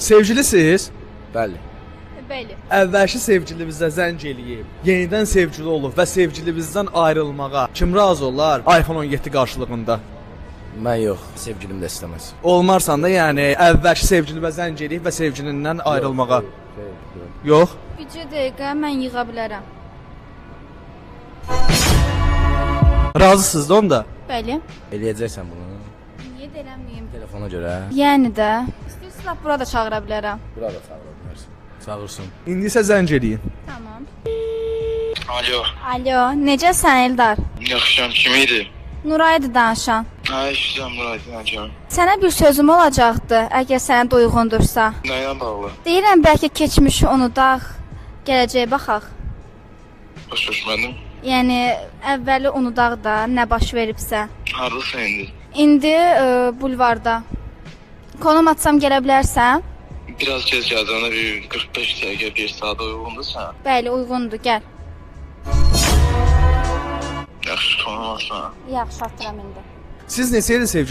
Sevgilisiz? Bəli. Bəli. Əvvəlki sevgilimizə zəng eləyib, yenidən sevgili olub və sevgilimizdən ayrılmağa kim razı olar iPhone 17 qarşılığında? Mən yox, sevgilim də istəməz. Olmarsan da, yəni əvvəlki sevgilimə zəng eləyib və sevgilindən ayrılmağa. Yox. Bircə dəqiqə mən yığa bilərəm. Razısınız da onda? Bəli. Eləyəcəksən bunu. Niyə də eləməyim? Telefona görə. Yəni də. İstəyirsən burada çağıra bilərəm. Burada çağıra bilərsən. Çağırsın. İndi isə zəng eləyin. Tamam. Alo, Alo, necəsən Eldar? yaxşıyam, kim idi? Nuraydı danışan. Hə, işləyəm Murat, necəm? Sənə bir sözüm olacaqdı, əgər sənə də uyğundursa. Nə ilə bağlı? Deyirəm bəlkə keçmişi unudaq, gələcəyə baxaq. Başa düşmədim. Yəni əvvəli unudaq da, nə baş veribsə. Hardasın indi? İndi bulvarda. Konum atsam gələ bilərsən? Biraz gec gələcəyinə bir 45 dəqiqə, 1 saat uyğundursa. Bəli, uyğundur, gəl. Yaxşı, tamam, aslan. Yaxşı, atıram indi. Siz neçə ildir sevgili?